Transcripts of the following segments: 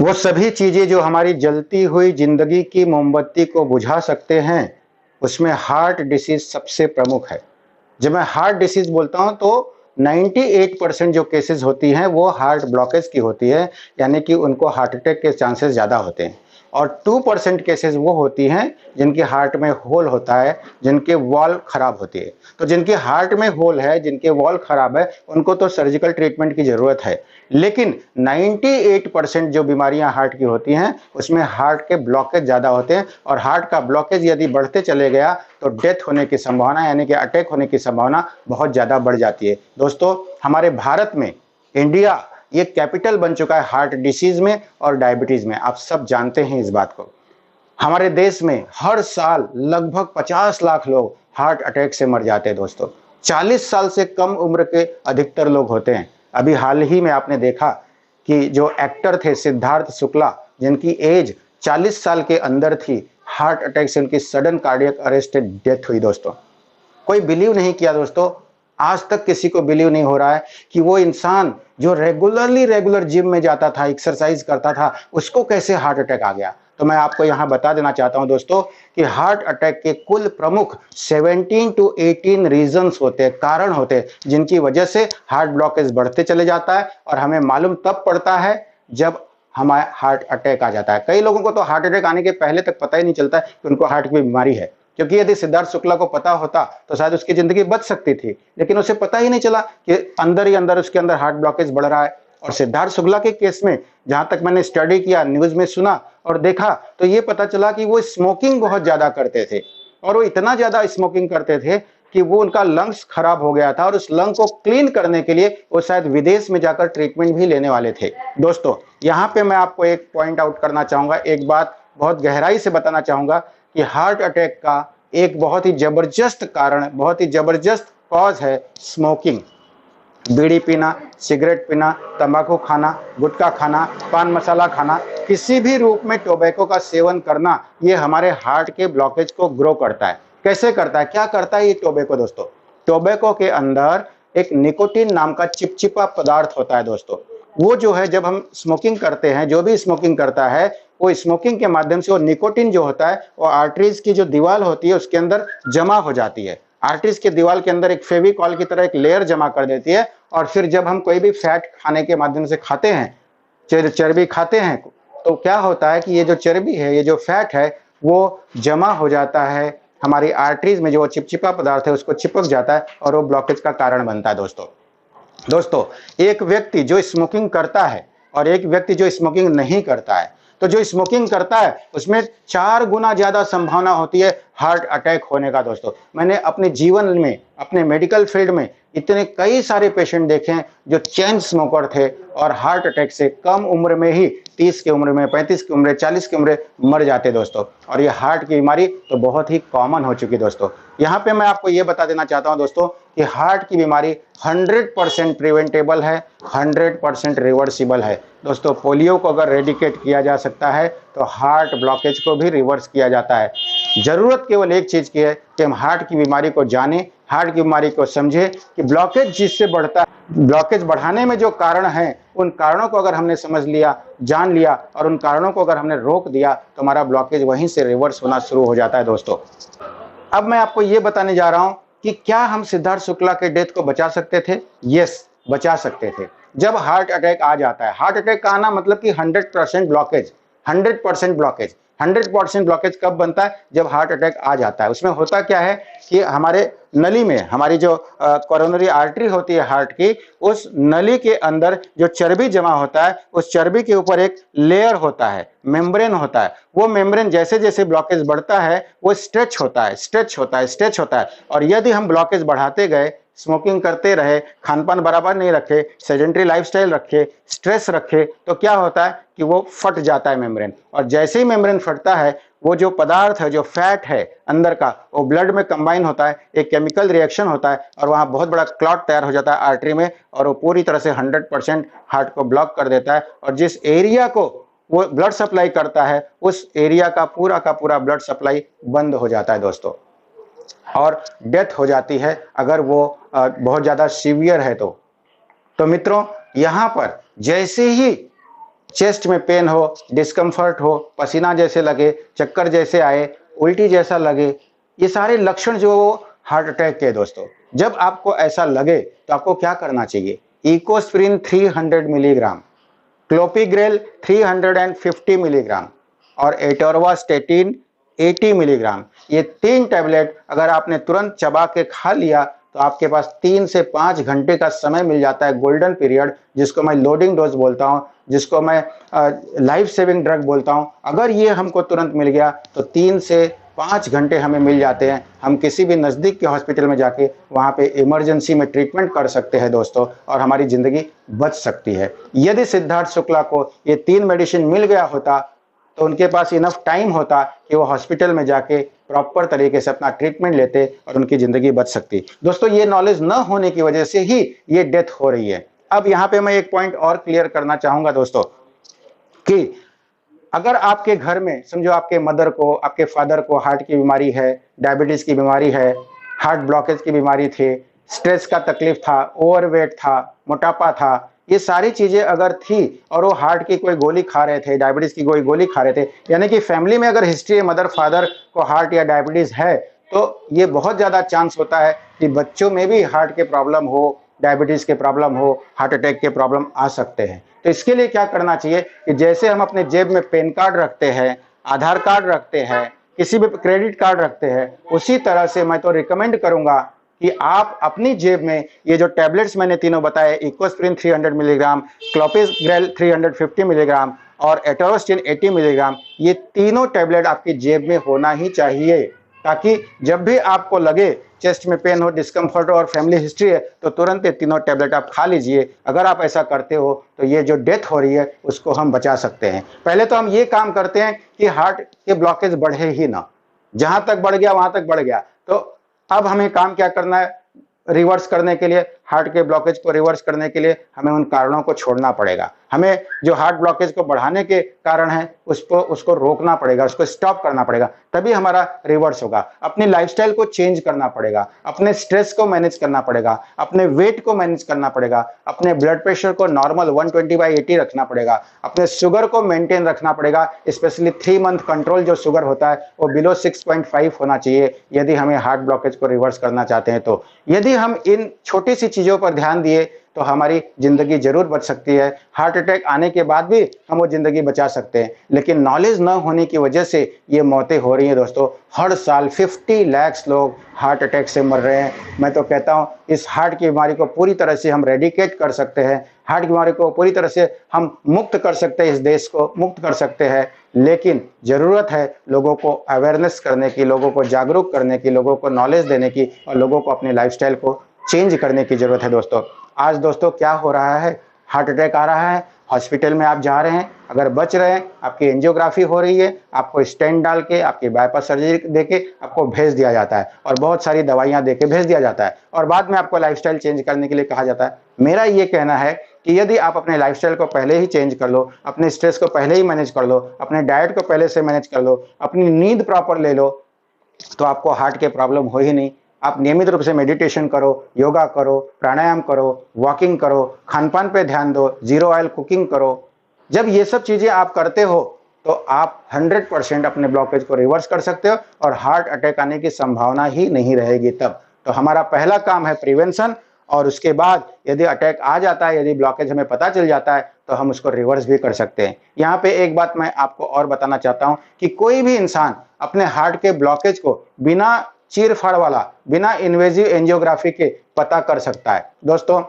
वो सभी चीजें जो हमारी जलती हुई जिंदगी की मोमबत्ती को बुझा सकते हैं, उसमें हार्ट डिसीज सबसे प्रमुख है। जब मैं हार्ट डिसीज बोलता हूं तो 98% जो केसेस होती हैं वो हार्ट ब्लॉकेज की होती है, यानी कि उनको हार्ट अटैक के चांसेस ज़्यादा होते हैं। और 2% केसेस वो होती हैं जिनके हार्ट में होल होता है, जिनके वॉल खराब होती है। तो जिनके हार्ट में होल है, जिनके वॉल खराब है, उनको तो सर्जिकल ट्रीटमेंट की ज़रूरत है। लेकिन 98% जो बीमारियां हार्ट की होती हैं उसमें हार्ट के ब्लॉकेज ज़्यादा होते हैं, और हार्ट का ब्लॉकेज यदि बढ़ते चले गया तो डेथ होने की संभावना, यानी कि अटैक होने की संभावना बहुत ज़्यादा बढ़ जाती है। दोस्तों, हमारे भारत में, इंडिया ये कैपिटल बन चुका है हार्ट डिसीज में और डायबिटीज़ में। आप सब जानते हैं इस बात को। हमारे देश में हर साल लगभग 50 लाख लोग हार्ट अटैक से मर जाते हैं दोस्तों। 40 साल से कम उम्र के अधिकतर लोग होते हैं। अभी हाल ही में आपने देखा कि जो एक्टर थे सिद्धार्थ शुक्ला, जिनकी एज 40 साल के अंदर थी, हार्ट अटैक से उनकी सडन कार्डियक अरेस्ट डेथ हुई दोस्तों। कोई बिलीव नहीं किया दोस्तों, आज तक किसी को बिलीव नहीं हो रहा है कि वो इंसान जो रेगुलर जिम में जाता था, एक्सरसाइज करता था, उसको कैसे हार्ट अटैक आ गया। तो मैं आपको यहां बता देना चाहता हूं दोस्तों कि हार्ट अटैक के कुल प्रमुख 17 to 18 रीजंस होते हैं, कारण होते हैं, जिनकी वजह से हार्ट ब्लॉकेज बढ़ते चले जाता है और हमें मालूम तब पड़ता है जब हमारे हार्ट अटैक आ जाता है। कई लोगों को तो हार्ट अटैक आने के पहले तक पता ही नहीं चलता है कि उनको हार्ट की बीमारी है, क्योंकि यदि सिद्धार्थ शुक्ला को पता होता तो शायद उसकी जिंदगी बच सकती थी, लेकिन उसे पता ही नहीं चला कि अंदर ही अंदर उसके अंदर हार्ट ब्लॉकेज बढ़ रहा है। और सिद्धार्थ शुक्ला के केस में जहां तक मैंने स्टडी किया, न्यूज में सुना और देखा, तो ये पता चला कि वो स्मोकिंग बहुत ज्यादा करते थे, और वो इतना ज्यादा स्मोकिंग करते थे कि वो उनका लंग्स खराब हो गया था, और उस लंग को क्लीन करने के लिए वो शायद विदेश में जाकर ट्रीटमेंट भी लेने वाले थे। दोस्तों, यहाँ पे मैं आपको एक पॉइंट आउट करना चाहूंगा, एक बात बहुत गहराई से बताना चाहूंगा कि हार्ट अटैक का एक बहुत ही जबरदस्त कारण, बहुत ही जबरदस्त कॉज है स्मोकिंग। बीड़ी पीना, सिगरेट पीना, तंबाकू खाना, गुटखा खाना, पान मसाला खाना, किसी भी रूप में टोबैको का सेवन करना, ये हमारे हार्ट के ब्लॉकेज को ग्रो करता है। कैसे करता है, क्या करता है ये टोबैको दोस्तों? टोबैको के अंदर एक निकोटीन नाम का चिपचिपा पदार्थ होता है दोस्तों। वो जो है, जब हम स्मोकिंग करते हैं, जो भी स्मोकिंग करता है, वो स्मोकिंग के माध्यम से वो निकोटीन जो होता है वो आर्टरीज की जो दीवार होती है उसके अंदर जमा हो जाती है। आर्टरीज के दीवार के अंदर एक फेविकॉल की तरह एक लेयर जमा कर देती है, और फिर जब हम कोई भी फैट खाने के माध्यम से खाते हैं, चर्बी खाते हैं, तो क्या होता है कि ये जो चर्बी है, ये जो फैट है, वो जमा हो जाता है हमारी आर्टरीज में, जो चिपचिपा पदार्थ है उसको चिपक जाता है और वो ब्लॉकेज का कारण बनता है दोस्तों, एक व्यक्ति जो स्मोकिंग करता है और एक व्यक्ति जो स्मोकिंग नहीं करता है, तो जो स्मोकिंग करता है उसमें 4 गुना ज्यादा संभावना होती है हार्ट अटैक होने का दोस्तों। मैंने अपने जीवन में, अपने मेडिकल फील्ड में इतने कई सारे पेशेंट देखे हैं जो चेन स्मोकर थे और हार्ट अटैक से कम उम्र में ही, 30 की उम्र में, 35 की उम्र, 40 की उम्र मर जाते दोस्तों। और ये हार्ट की बीमारी तो बहुत ही कॉमन हो चुकी दोस्तों। यहाँ पे मैं आपको ये बता देना चाहता हूँ दोस्तों कि हार्ट की बीमारी 100% प्रिवेंटेबल है, 100% रिवर्सिबल है दोस्तों। पोलियो को अगर रेडिकेट किया जा सकता है तो हार्ट ब्लॉकेज को भी रिवर्स किया जाता है। जरूरत केवल एक चीज की है कि हम हार्ट की बीमारी को जाने, हार्ट की बीमारी को समझे कि ब्लॉकेज जिससे बढ़ता है, ब्लॉकेज बढ़ाने में जो कारण है, उन कारणों को अगर हमने समझ लिया, जान लिया, और उन कारणों को अगर हमने रोक दिया, तो हमारा ब्लॉकेज वहीं से रिवर्स होना शुरू हो जाता है दोस्तों। अब मैं आपको ये बताने जा रहा हूं कि क्या हम सिद्धार्थ शुक्ला के डेथ को बचा सकते थे? यस, बचा सकते थे। जब हार्ट अटैक आ जाता है, हार्ट अटैक का आना मतलब कि 100% ब्लॉकेज, 100% ब्लॉकेज। 100% ब्लॉकेज कब बनता है? जब हार्ट अटैक आ जाता है। उसमें होता क्या है कि हमारे नली में, हमारी जो कोरोनरी आर्टरी होती है हार्ट की, उस नली के अंदर जो चर्बी जमा होता है, उस चर्बी के ऊपर एक लेयर होता है, मेम्ब्रेन होता है। वो मेम्ब्रेन जैसे जैसे ब्लॉकेज बढ़ता है वो स्ट्रेच होता है, स्ट्रेच होता है, स्ट्रेच होता है। और यदि हम ब्लॉकेज बढ़ाते गए, स्मोकिंग करते रहे, खानपान बराबर नहीं रखे, सेडेंटरी लाइफस्टाइल रखे, स्ट्रेस रखे, तो क्या होता है कि वो फट जाता है मेम्ब्रेन। और जैसे ही मेम्ब्रेन फटता है, वो जो पदार्थ है, जो फैट है अंदर का, वो ब्लड में कंबाइन होता है, एक केमिकल रिएक्शन होता है, और वहां बहुत बड़ा क्लॉट तैयार हो जाता है आर्टरी में, और वो पूरी तरह से 100% हार्ट को ब्लॉक कर देता है। और जिस एरिया को वो ब्लड सप्लाई करता है, उस एरिया का पूरा ब्लड सप्लाई बंद हो जाता है दोस्तों, और डेथ हो जाती है अगर वो बहुत ज्यादा सीवियर है तो। मित्रों, यहां पर जैसे ही चेस्ट में पेन हो, डिस्कम्फर्ट हो, पसीना जैसे लगे, चक्कर जैसे आए, उल्टी जैसा लगे, ये सारे लक्षण जो हार्ट अटैक के दोस्तों, जब आपको ऐसा लगे तो आपको क्या करना चाहिए? इकोस्प्रिन 300 मिलीग्राम, क्लोपिग्रेल 350 मिलीग्राम और एटोरवास्टेटिन 80 मिलीग्राम, ये 3 टैबलेट अगर आपने तुरंत चबा के खा लिया तो आपके पास 3 से 5 घंटे का समय मिल जाता है, गोल्डन पीरियड, जिसको मैं लोडिंग डोज बोलता हूं, जिसको मैं लाइफ सेविंग ड्रग बोलता हूं। अगर ये हमको तुरंत मिल गया तो 3 से 5 घंटे हमें मिल जाते हैं, हम किसी भी नज़दीक के हॉस्पिटल में जाके वहाँ पे इमरजेंसी में ट्रीटमेंट कर सकते हैं दोस्तों, और हमारी ज़िंदगी बच सकती है। यदि सिद्धार्थ शुक्ला को ये 3 मेडिसिन मिल गया होता तो उनके पास इनफ टाइम होता कि वो हॉस्पिटल में जाके प्रॉपर तरीके से अपना ट्रीटमेंट लेते और उनकी ज़िंदगी बच सकती। दोस्तों, ये नॉलेज न होने की वजह से ही ये डेथ हो रही है। अब यहाँ पे मैं एक पॉइंट और क्लियर करना चाहूँगा दोस्तों कि अगर आपके घर में समझो आपके मदर को, आपके फादर को हार्ट की बीमारी है, डायबिटीज की बीमारी है, हार्ट ब्लॉकेज की बीमारी थी, स्ट्रेस का तकलीफ था, ओवरवेट था, मोटापा था, ये सारी चीजें अगर थी और वो हार्ट की कोई गोली खा रहे थे, डायबिटीज की कोई गोली खा रहे थे, यानी कि फैमिली में अगर हिस्ट्री है, मदर फादर को हार्ट या डायबिटीज है, तो ये बहुत ज्यादा चांस होता है कि बच्चों में भी हार्ट के प्रॉब्लम हो, डायबिटीज के प्रॉब्लम हो, हार्ट अटैक के प्रॉब्लम आ सकते हैं। तो इसके लिए क्या करना चाहिए कि जैसे हम अपने जेब में पेन कार्ड रखते हैं, आधार कार्ड रखते हैं, किसी भी क्रेडिट कार्ड रखते हैं, उसी तरह से मैं तो रिकमेंड करूंगा कि आप अपनी जेब में ये जो टैबलेट्स मैंने तीनों बताए, इकोस्प्रिन 300 मिलीग्राम, क्लोपिग्रेल 350 मिलीग्राम और एटोरोस्टिन 80 मिलीग्राम, ये तीनों टैबलेट आपकी जेब में होना ही चाहिए, ताकि जब भी आपको लगे चेस्ट में पेन हो, डिस्कम्फर्ट हो और फैमिली हिस्ट्री है, तो तुरंत ये तीनों टैबलेट आप खा लीजिए। अगर आप ऐसा करते हो तो ये जो डेथ हो रही है उसको हम बचा सकते हैं। पहले तो हम ये काम करते हैं कि हार्ट के ब्लॉकेज बढ़े ही ना, जहां तक बढ़ गया वहां तक बढ़ गया। तो अब हमें काम क्या करना है? रिवर्स करने के लिए, हार्ट के ब्लॉकेज को रिवर्स करने के लिए हमें उन कारणों को छोड़ना पड़ेगा। हमें जो हार्ट ब्लॉकेज को बढ़ाने के कारण है उसको रोकना पड़ेगा, उसको स्टॉप करना पड़ेगा, तभी हमारा रिवर्स होगा। अपनी लाइफस्टाइल को चेंज करना पड़ेगा, अपने स्ट्रेस को मैनेज करना पड़ेगा, अपने वेट को मैनेज करना पड़ेगा, अपने ब्लड प्रेशर को नॉर्मल 120/80 रखना पड़ेगा, अपने शुगर को मेंटेन रखना पड़ेगा। स्पेशली 3 मंथ कंट्रोल जो शुगर होता है वो बिलो 6.5 होना चाहिए यदि हमें हार्ट ब्लॉकेज को रिवर्स करना चाहते हैं। तो यदि हम इन छोटी सी चीजों पर ध्यान दिए तो हमारी जिंदगी जरूर बच सकती है। हार्ट अटैक आने के बाद भी हम वो जिंदगी बचा सकते हैं, लेकिन नॉलेज न होने की वजह से ये मौतें हो रही हैं दोस्तों। हर साल 50 लाख लोग हार्ट अटैक से मर रहे हैं। मैं तो कहता हूँ इस हार्ट की बीमारी को पूरी तरह से हम रेडिकेट कर सकते हैं, हार्ट की बीमारी को पूरी तरह से हम मुक्त कर सकते हैं, इस देश को मुक्त कर सकते हैं। लेकिन जरूरत है लोगों को अवेयरनेस करने की, लोगों को जागरूक करने की, लोगों को नॉलेज देने की और लोगों को अपनी लाइफस्टाइल को चेंज करने की जरूरत है दोस्तों। आज दोस्तों क्या हो रहा है? हार्ट अटैक आ रहा है, हॉस्पिटल में आप जा रहे हैं, अगर बच रहे हैं, आपकी एंजियोग्राफी हो रही है, आपको स्टेंट डाल के, आपकी बाईपास सर्जरी देके आपको भेज दिया जाता है और बहुत सारी दवाइयां देके भेज दिया जाता है और बाद में आपको लाइफस्टाइल चेंज करने के लिए कहा जाता है। मेरा ये कहना है कि यदि आप अपने लाइफस्टाइल को पहले ही चेंज कर लो, अपने स्ट्रेस को पहले ही मैनेज कर लो, अपने डाइट को पहले से मैनेज कर लो, अपनी नींद प्रॉपर ले लो, तो आपको हार्ट के प्रॉब्लम हो ही नहीं। आप नियमित रूप से मेडिटेशन करो, योगा करो, प्राणायाम करो, वॉकिंग करो, खान पान पे ध्यान दो, जीरो ऑयल कुकिंग करो। जब ये सब चीजें आप करते हो तो आप 100% अपने ब्लॉकेज को रिवर्स कर सकते हो और हार्ट अटैक आने की संभावना ही नहीं रहेगी तब। तो हमारा पहला काम है प्रिवेंशन, और उसके बाद यदि अटैक आ जाता है, यदि ब्लॉकेज हमें पता चल जाता है तो हम उसको रिवर्स भी कर सकते हैं। यहाँ पे एक बात मैं आपको और बताना चाहता हूँ कि कोई भी इंसान अपने हार्ट के ब्लॉकेज को बिना चीरफाड़ वाला, बिना इन्वेजिव एंजियोग्राफी के पता कर सकता है। दोस्तों,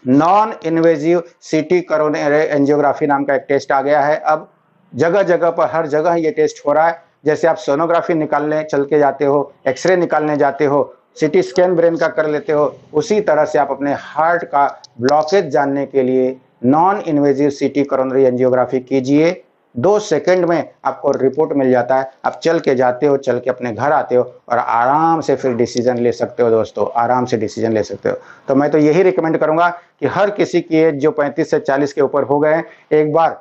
non invasive CT coronary angiography नाम का एक टेस्ट आ गया है। अब जगह जगह पर, हर जगह ये टेस्ट हो रहा है। जैसे आप सोनोग्राफी निकालने चल के जाते हो, एक्सरे निकालने जाते हो, सीटी स्कैन ब्रेन का कर लेते हो, उसी तरह से आप अपने हार्ट का ब्लॉकेज जानने के लिए non invasive CT coronary angiography कीजिए। 2 सेकंड में आपको रिपोर्ट मिल जाता है। आप चल के जाते हो, चल के अपने घर आते हो और आराम से फिर डिसीजन ले सकते हो दोस्तों, आराम से डिसीजन ले सकते हो। तो मैं तो यही रिकमेंड करूंगा कि हर किसी की एज जो 35 से 40 के ऊपर हो गए हैं, एक बार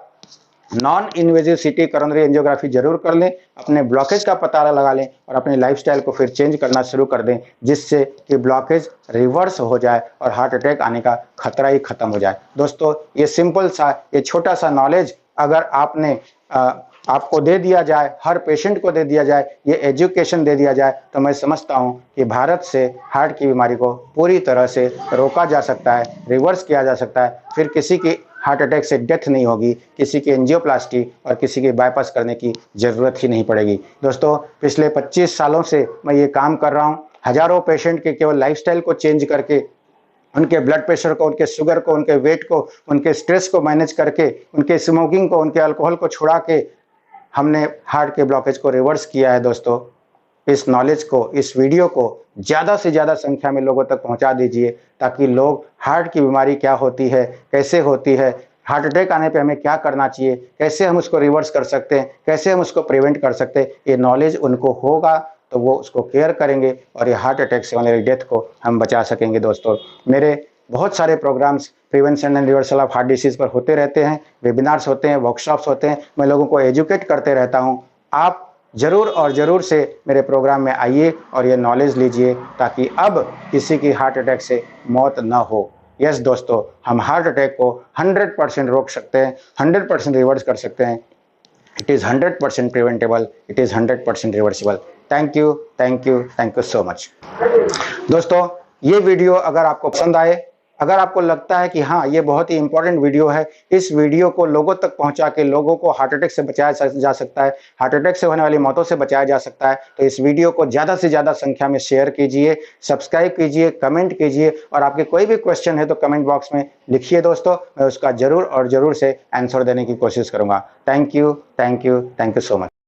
non invasive CT coronary angiography जरूर कर लें, अपने ब्लॉकेज का पता लगा लें और अपने लाइफस्टाइल को फिर चेंज करना शुरू कर दें, जिससे कि ब्लॉकेज रिवर्स हो जाए और हार्ट अटैक आने का खतरा ही खत्म हो जाए। दोस्तों, ये सिंपल सा, ये छोटा सा नॉलेज अगर आपको दे दिया जाए, हर पेशेंट को दे दिया जाए, ये एजुकेशन दे दिया जाए, तो मैं समझता हूँ कि भारत से हार्ट की बीमारी को पूरी तरह से रोका जा सकता है, रिवर्स किया जा सकता है। फिर किसी की हार्ट अटैक से डेथ नहीं होगी, किसी की एंजियोप्लास्टी और किसी की बाईपास करने की ज़रूरत ही नहीं पड़ेगी। दोस्तों, पिछले 25 सालों से मैं ये काम कर रहा हूँ। हज़ारों पेशेंट के केवल लाइफस्टाइल को चेंज करके, उनके ब्लड प्रेशर को, उनके शुगर को, उनके वेट को, उनके स्ट्रेस को मैनेज करके, उनके स्मोकिंग को, उनके अल्कोहल को छुड़ा के हमने हार्ट के ब्लॉकेज को रिवर्स किया है। दोस्तों, इस नॉलेज को, इस वीडियो को ज़्यादा से ज़्यादा संख्या में लोगों तक पहुंचा दीजिए, ताकि लोग हार्ट की बीमारी क्या होती है, कैसे होती है, हार्ट अटैक आने पे हमें क्या करना चाहिए, कैसे हम उसको रिवर्स कर सकते हैं, कैसे हम उसको प्रिवेंट कर सकते हैं, ये नॉलेज उनको होगा तो वो उसको केयर करेंगे और ये हार्ट अटैक से होने वाली डेथ को हम बचा सकेंगे। दोस्तों, मेरे बहुत सारे programs prevention and reversal of heart disease पर होते रहते हैं, वेबिनार्स होते हैं, वर्कशॉप्स होते हैं, मैं लोगों को एजुकेट करते रहता हूँ। आप ज़रूर और ज़रूर से मेरे प्रोग्राम में आइए और ये नॉलेज लीजिए, ताकि अब किसी की हार्ट अटैक से मौत ना हो। यस दोस्तों, हम हार्ट अटैक को 100% रोक सकते हैं, 100% रिवर्स कर सकते हैं। It is 100% preventable, it is 100% reversible. Thank you, thank you, thank you so much. दोस्तों, ये वीडियो अगर आपको पसंद आए, अगर आपको लगता है कि हाँ, ये बहुत ही इंपॉर्टेंट वीडियो है, इस वीडियो को लोगों तक पहुंचा के लोगों को हार्ट अटैक से बचाया जा सकता है, हार्ट अटैक से होने वाली मौतों से बचाया जा सकता है, तो इस वीडियो को ज़्यादा से ज़्यादा संख्या में शेयर कीजिए, सब्सक्राइब कीजिए, कमेंट कीजिए, और आपके कोई भी क्वेश्चन है तो कमेंट बॉक्स में लिखिए दोस्तों, मैं उसका ज़रूर और ज़रूर से आंसर देने की कोशिश करूँगा। Thank you, thank you, thank you so much.